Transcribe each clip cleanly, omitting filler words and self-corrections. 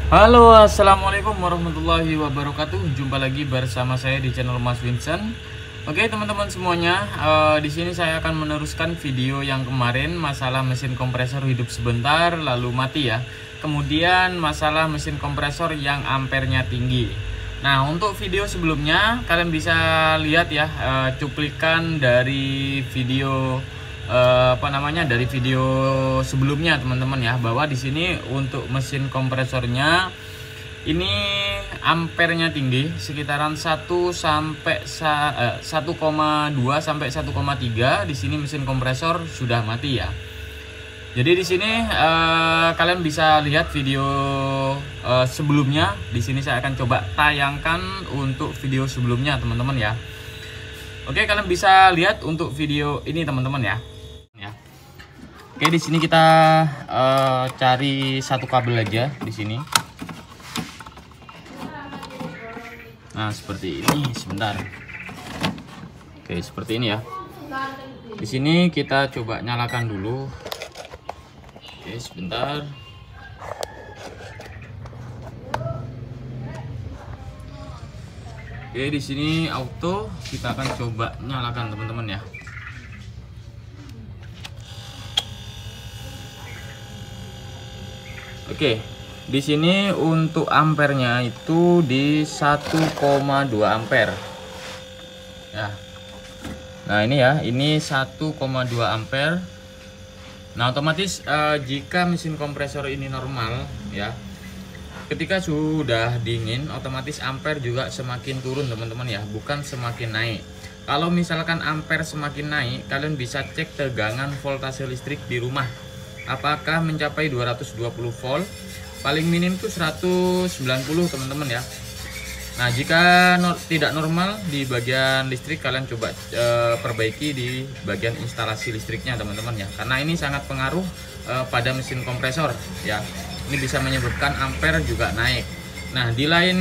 Halo, assalamualaikum warahmatullahi wabarakatuh. Jumpa lagi bersama saya di channel Mas Vincent. Oke, teman-teman semuanya, di sini saya akan meneruskan video yang kemarin masalah mesin kompresor hidup sebentar lalu mati ya. Kemudian masalah mesin kompresor yang ampernya tinggi. Nah, untuk video sebelumnya kalian bisa lihat ya cuplikan dari video dari video sebelumnya teman-teman ya, bahwa di sini untuk mesin kompresornya ini ampernya tinggi sekitaran 1,2 sampai 1,3. Di sini mesin kompresor sudah mati ya. Jadi di sini kalian bisa lihat video sebelumnya. Di sini saya akan coba tayangkan untuk video sebelumnya teman-teman ya. Oke, kalian bisa lihat untuk video ini teman-teman ya. Oke, di sini kita cari satu kabel aja di sini. Nah, seperti ini, sebentar. Oke, seperti ini ya. Di sini kita coba nyalakan dulu. Oke, sebentar. Oke, di sini auto, kita akan coba nyalakan teman-teman ya. Oke, di sini untuk ampernya itu di 1,2 ampere. Ya. Nah, ini ya, ini 1,2 ampere. Nah, otomatis jika mesin kompresor ini normal ya, ketika sudah dingin otomatis ampere juga semakin turun teman-teman ya, bukan semakin naik. Kalau misalkan ampere semakin naik, kalian bisa cek tegangan voltase listrik di rumah. Apakah mencapai 220 volt, paling minim itu 190 teman-teman ya. Nah, jika tidak normal di bagian listrik, kalian coba perbaiki di bagian instalasi listriknya teman-teman ya, karena ini sangat pengaruh pada mesin kompresor ya. Ini bisa menyebabkan ampere juga naik. Nah, di lain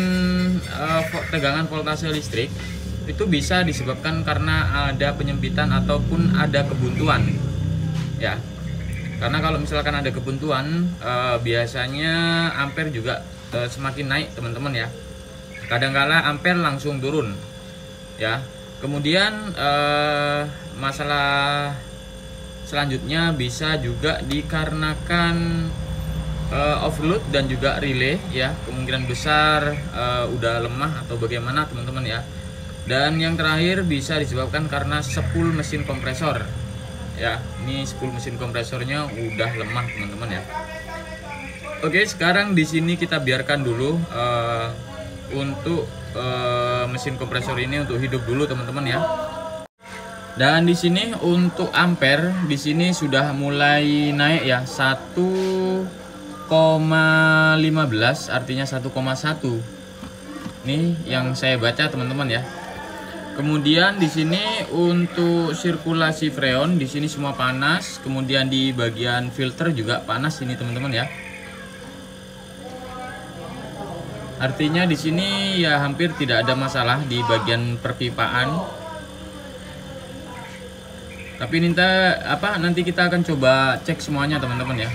tegangan voltase listrik itu bisa disebabkan karena ada penyempitan ataupun ada kebuntuan ya. Karena kalau misalkan ada kebuntuan, biasanya ampere juga semakin naik teman-teman ya. Kadangkala ampere langsung turun ya. Kemudian masalah selanjutnya bisa juga dikarenakan overload dan juga relay ya. Kemungkinan besar udah lemah atau bagaimana teman-teman ya. Dan yang terakhir bisa disebabkan karena spool mesin kompresor ya. Ini spool mesin kompresornya udah lemah teman-teman ya. Oke, sekarang di sini kita biarkan dulu untuk mesin kompresor ini untuk hidup dulu teman-teman ya. Dan di sini untuk ampere di sini sudah mulai naik ya, 1,15 artinya 1,1. Ini yang saya baca teman-teman ya. Kemudian di sini untuk sirkulasi freon di sini semua panas, kemudian di bagian filter juga panas ini teman-teman ya. Artinya di sini ya hampir tidak ada masalah di bagian perpipaan. Tapi nanti kita akan coba cek semuanya teman-teman ya.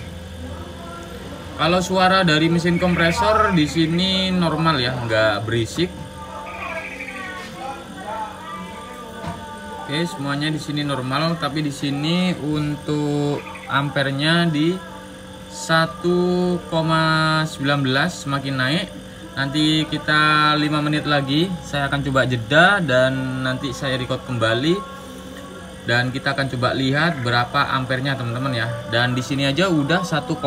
Kalau suara dari mesin kompresor di sini normal ya, nggak berisik. Oke, semuanya di sini normal, tapi di sini untuk ampernya di 1,19 semakin naik. Nanti kita 5 menit lagi saya akan coba jeda dan nanti saya record kembali dan kita akan coba lihat berapa ampernya teman-teman ya. Dan di sini aja udah 1,2.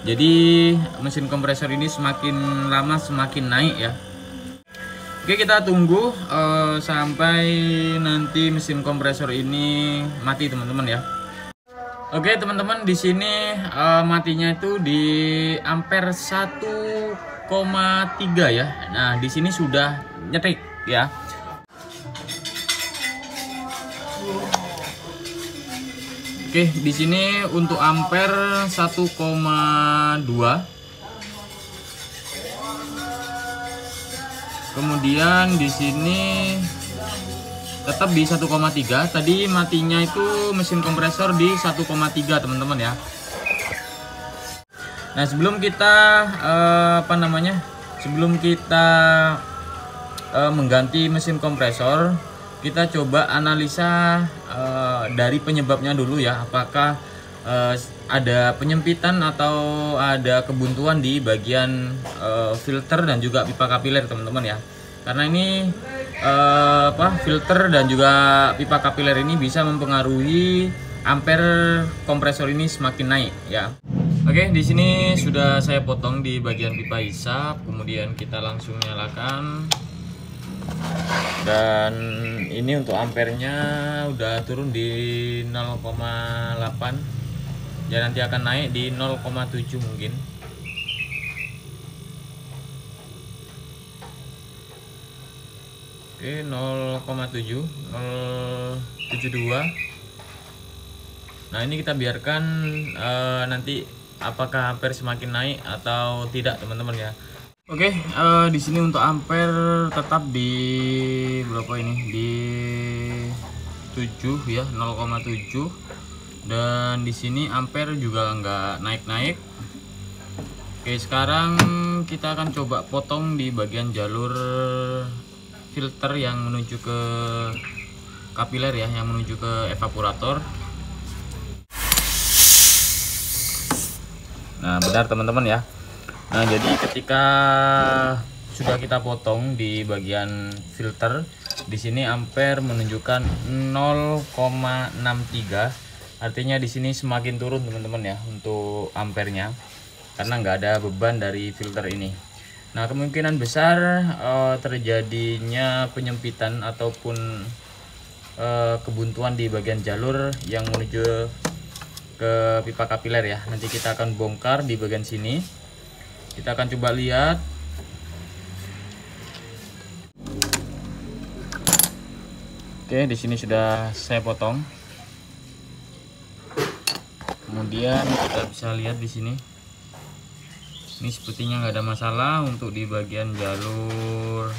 Jadi mesin kompresor ini semakin lama semakin naik ya. Oke, kita tunggu sampai nanti mesin kompresor ini mati teman-teman ya. Oke teman-teman, di sini matinya itu di ampere 1,3 ya. Nah, di sini sudah nyetik ya. Oke, di sini untuk ampere 1,2. Kemudian di sini tetap di 1,3. Tadi matinya itu mesin kompresor di 1,3 teman-teman ya. Nah, sebelum kita sebelum kita mengganti mesin kompresor, kita coba analisa dari penyebabnya dulu ya, apakah ada penyempitan atau ada kebuntuan di bagian filter dan juga pipa kapiler teman-teman ya. Karena ini filter dan juga pipa kapiler ini bisa mempengaruhi ampere kompresor ini semakin naik ya. Oke, di sini sudah saya potong di bagian pipa hisap, kemudian kita langsung nyalakan. Dan ini untuk ampernya udah turun di 0,8. Ya, nanti akan naik di 0,7 mungkin. Oke, 0,7, 0,72. Nah, ini kita biarkan nanti apakah ampere semakin naik atau tidak teman-teman ya. Oke, di sini untuk ampere tetap di berapa ini? Di 7 ya, 0,7. Dan di sini ampere juga nggak naik-naik. Oke, sekarang kita akan coba potong di bagian jalur filter yang menuju ke kapiler ya, yang menuju ke evaporator. Nah, benar teman-teman ya. Nah, jadi ketika sudah kita potong di bagian filter, di sini ampere menunjukkan 0,63. Artinya di sini semakin turun teman-teman ya untuk ampernya, karena nggak ada beban dari filter ini. Nah, kemungkinan besar terjadinya penyempitan ataupun kebuntuan di bagian jalur yang menuju ke pipa kapiler ya. Nanti kita akan bongkar di bagian sini. Kita akan coba lihat. Oke, di sini sudah saya potong. Kemudian kita bisa lihat di sini. Ini sepertinya nggak ada masalah untuk di bagian jalur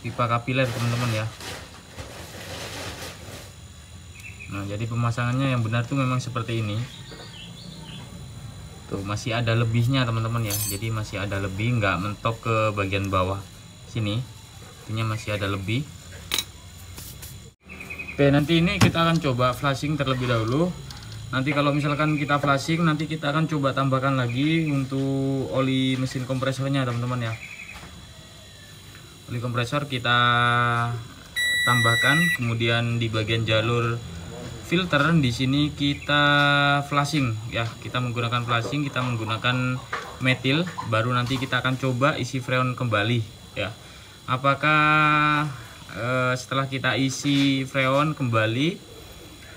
pipa kapiler teman-teman ya. Nah, jadi pemasangannya yang benar tuh memang seperti ini. Tuh, masih ada lebihnya teman-teman ya. Jadi masih ada lebih, nggak mentok ke bagian bawah sini. Artinya masih ada lebih. Oke, nanti ini kita akan coba flashing terlebih dahulu. Nanti kalau misalkan kita flashing, nanti kita akan coba tambahkan lagi untuk oli mesin kompresornya teman-teman ya. Oli kompresor kita tambahkan, kemudian di bagian jalur filter di sini kita flashing ya. Kita menggunakan flashing, kita menggunakan metil, baru nanti kita akan coba isi freon kembali ya. Apakah setelah kita isi freon kembali,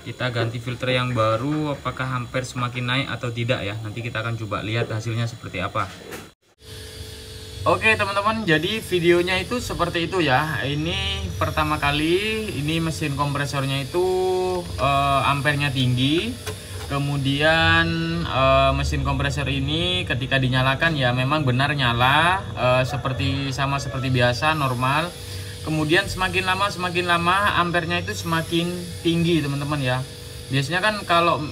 kita ganti filter yang baru, apakah ampere semakin naik atau tidak ya. Nanti kita akan coba lihat hasilnya seperti apa. Oke teman-teman, jadi videonya itu seperti itu ya. Ini pertama kali, ini mesin kompresornya itu ampernya tinggi. Kemudian mesin kompresor ini ketika dinyalakan ya memang benar nyala, sama seperti biasa normal. Kemudian semakin lama ampernya itu semakin tinggi teman-teman ya. Biasanya kan kalau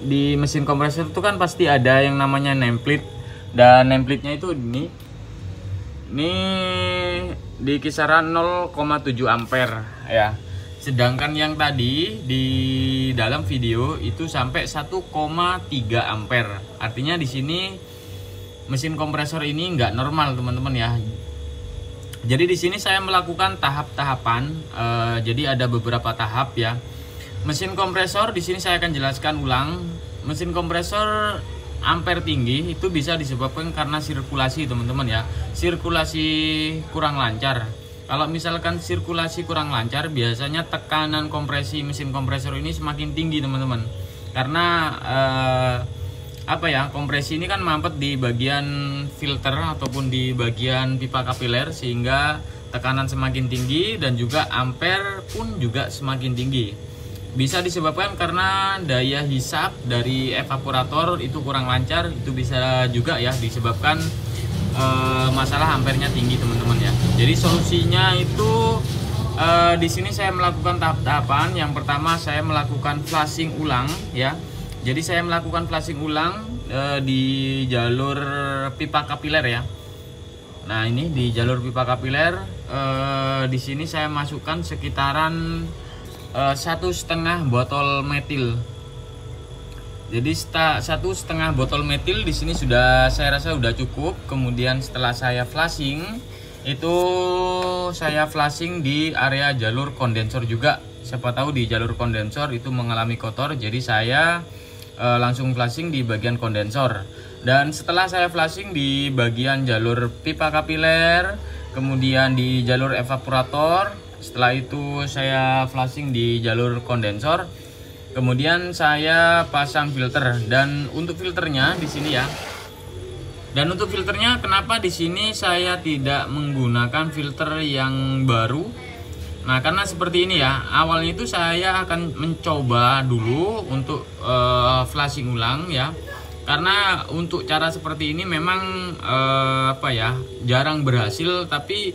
di mesin kompresor itu kan pasti ada yang namanya nameplate. Dan nameplate-nya itu ini di kisaran 0,7 ampere ya. Sedangkan yang tadi di dalam video itu sampai 1,3 ampere. Artinya di sini mesin kompresor ini nggak normal teman-teman ya. Jadi di sini saya melakukan tahap-tahapan. Jadi ada beberapa tahap ya. Mesin kompresor di sini saya akan jelaskan ulang. Mesin kompresor ampere tinggi itu bisa disebabkan karena sirkulasi teman-teman ya. Sirkulasi kurang lancar. Kalau misalkan sirkulasi kurang lancar, biasanya tekanan kompresi mesin kompresor ini semakin tinggi teman-teman. Karena kompresi ini kan mampet di bagian filter ataupun di bagian pipa kapiler, sehingga tekanan semakin tinggi dan juga ampere pun juga semakin tinggi. Bisa disebabkan karena daya hisap dari evaporator itu kurang lancar. Itu bisa juga ya disebabkan masalah ampernya tinggi teman-teman ya. Jadi solusinya itu di sini saya melakukan tahap-tahapan. Yang pertama saya melakukan flashing ulang ya. Jadi saya melakukan flashing ulang di jalur pipa kapiler ya. Nah ini di jalur pipa kapiler, di sini saya masukkan sekitaran 1,5 botol metil. Jadi 1,5 botol metil di sini sudah, saya rasa sudah cukup. Kemudian setelah saya flashing, itu saya flashing di area jalur kondensor juga. Siapa tahu di jalur kondensor itu mengalami kotor, jadi saya langsung flashing di bagian kondensor. Dan setelah saya flashing di bagian jalur pipa kapiler, kemudian di jalur evaporator, setelah itu saya flashing di jalur kondensor, kemudian saya pasang filter. Dan untuk filternya di sini ya. Dan untuk filternya kenapa di sini saya tidak menggunakan filter yang baru? Nah, karena seperti ini ya. Awalnya itu saya akan mencoba dulu untuk flashing ulang ya. Karena untuk cara seperti ini memang jarang berhasil, tapi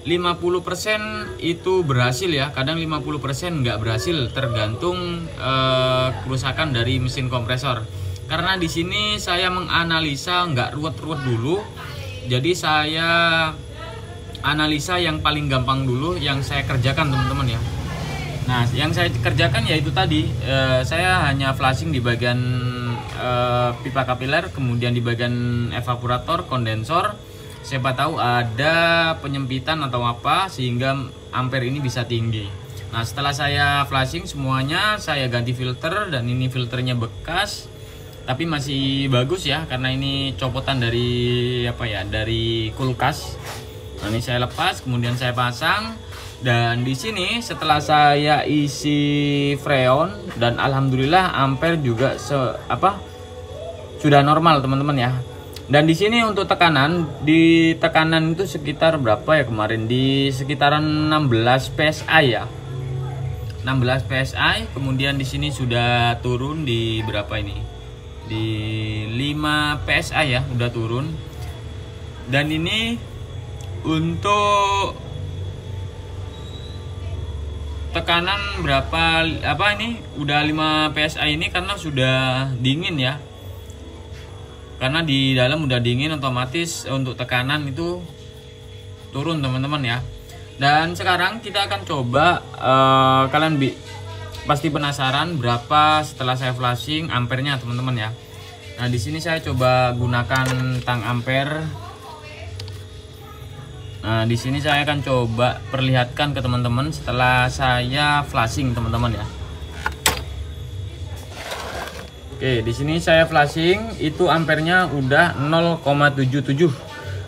50% itu berhasil ya. Kadang 50% nggak berhasil, tergantung kerusakan dari mesin kompresor. Karena di sini saya menganalisa nggak ruwet-ruwet dulu. Jadi saya analisa yang paling gampang dulu yang saya kerjakan teman-teman ya. Nah, yang saya kerjakan yaitu tadi saya hanya flashing di bagian pipa kapiler, kemudian di bagian evaporator, kondensor. Siapa tahu ada penyempitan atau apa sehingga ampere ini bisa tinggi. Nah, setelah saya flashing semuanya, saya ganti filter. Dan ini filternya bekas tapi masih bagus ya, karena ini copotan dari dari kulkas. Nah, ini saya lepas, kemudian saya pasang. Dan di sini setelah saya isi freon, dan alhamdulillah ampere juga sudah normal teman-teman ya. Dan di sini untuk tekanan, di tekanan itu sekitar berapa ya kemarin, di sekitaran 16 PSI ya. 16 PSI, kemudian di sini sudah turun di berapa ini? Di 5 PSI ya, udah turun. Dan ini untuk tekanan berapa ini udah 5 PSI ini karena sudah dingin ya. Karena di dalam udah dingin, otomatis untuk tekanan itu turun teman-teman ya. Dan sekarang kita akan coba, kalian pasti penasaran berapa setelah saya flashing ampernya teman-teman ya. Nah, di sini saya coba gunakan tang ampere. Nah, di sini saya akan coba perlihatkan ke teman-teman setelah saya flashing teman-teman ya. Oke, di sini saya flashing, itu ampernya udah 0,77.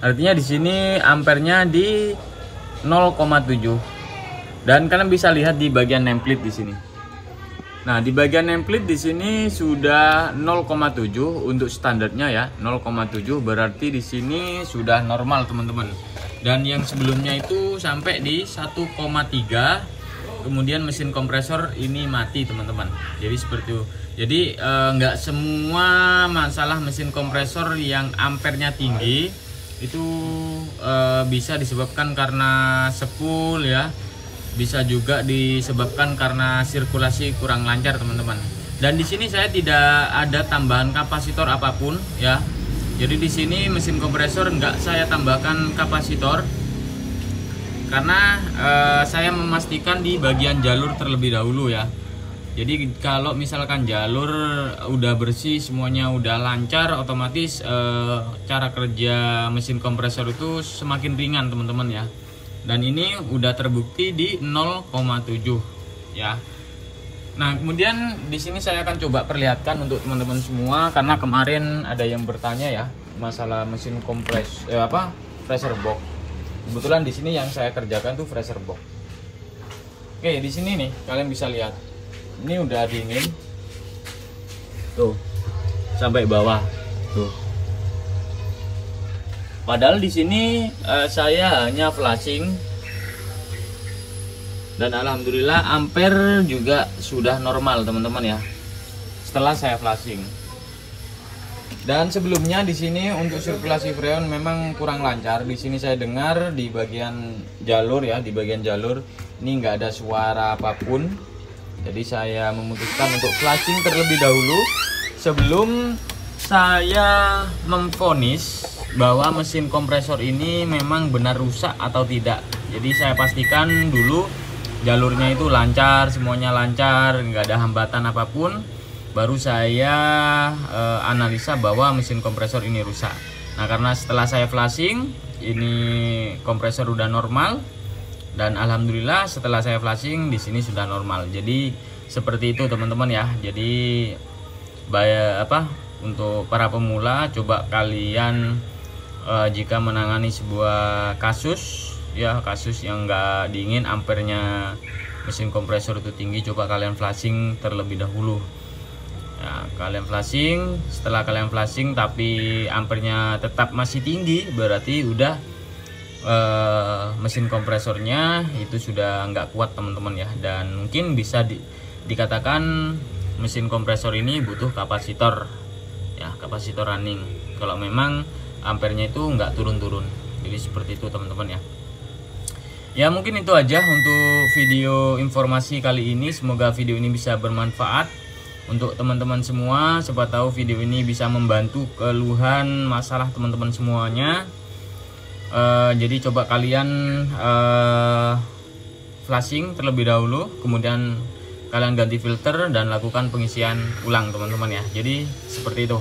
Artinya di sini ampernya di 0,7. Dan kalian bisa lihat di bagian nameplate di sini. Nah, di bagian nameplate di sini sudah 0,7 untuk standarnya ya. 0,7 berarti di sini sudah normal teman-teman. Dan yang sebelumnya itu sampai di 1,3. Kemudian mesin kompresor ini mati teman-teman. Jadi seperti itu. Jadi nggak semua masalah mesin kompresor yang ampernya tinggi itu bisa disebabkan karena spool ya. Bisa juga disebabkan karena sirkulasi kurang lancar teman-teman. Dan di sini saya tidak ada tambahan kapasitor apapun ya. Jadi di sini mesin kompresor nggak saya tambahkan kapasitor karena saya memastikan di bagian jalur terlebih dahulu ya. Jadi kalau misalkan jalur udah bersih, semuanya udah lancar, otomatis cara kerja mesin kompresor itu semakin ringan teman-teman ya. Dan ini udah terbukti di 0,7 ya. Nah, kemudian di sini saya akan coba perlihatkan untuk teman-teman semua, karena kemarin ada yang bertanya ya masalah mesin pressure box. Kebetulan di sini yang saya kerjakan tuh pressure box. Oke, di sini nih kalian bisa lihat. Ini udah dingin. Tuh. Sampai bawah. Tuh. Padahal di sini saya hanya flashing. Dan alhamdulillah ampere juga sudah normal teman-teman ya. Setelah saya flashing. Dan sebelumnya di sini untuk sirkulasi freon memang kurang lancar. Di sini saya dengar di bagian jalur ya, di bagian jalur ini nggak ada suara apapun. Jadi saya memutuskan untuk flashing terlebih dahulu sebelum saya memvonis bahwa mesin kompresor ini memang benar rusak atau tidak. Jadi saya pastikan dulu jalurnya itu lancar, semuanya lancar, nggak ada hambatan apapun, baru saya analisa bahwa mesin kompresor ini rusak. Nah, karena setelah saya flashing, ini kompresor udah normal, dan alhamdulillah setelah saya flashing di sini sudah normal. Jadi seperti itu teman-teman ya. Jadi untuk para pemula, coba kalian jika menangani sebuah kasus yang nggak diingin, ampernya mesin kompresor itu tinggi, coba kalian flashing terlebih dahulu ya. Kalian flashing, setelah kalian flashing tapi ampernya tetap masih tinggi, berarti udah mesin kompresornya itu sudah nggak kuat teman-teman ya, dan mungkin bisa dikatakan mesin kompresor ini butuh kapasitor ya, kapasitor running kalau memang ampernya itu nggak turun-turun. Jadi seperti itu teman-teman ya. Ya mungkin itu aja untuk video informasi kali ini. Semoga video ini bisa bermanfaat untuk teman-teman semua. Siapa tahu video ini bisa membantu keluhan masalah teman-teman semuanya. Jadi coba kalian flashing terlebih dahulu, kemudian kalian ganti filter dan lakukan pengisian ulang teman-teman ya. Jadi seperti itu.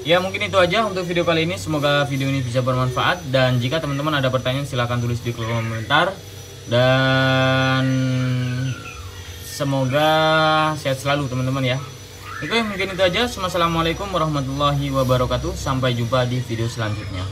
Ya mungkin itu aja untuk video kali ini. Semoga video ini bisa bermanfaat, dan jika teman-teman ada pertanyaan silahkan tulis di kolom komentar, dan semoga sehat selalu teman-teman ya. Oke, mungkin itu aja. Wassalamualaikum warahmatullahi wabarakatuh. Sampai jumpa di video selanjutnya.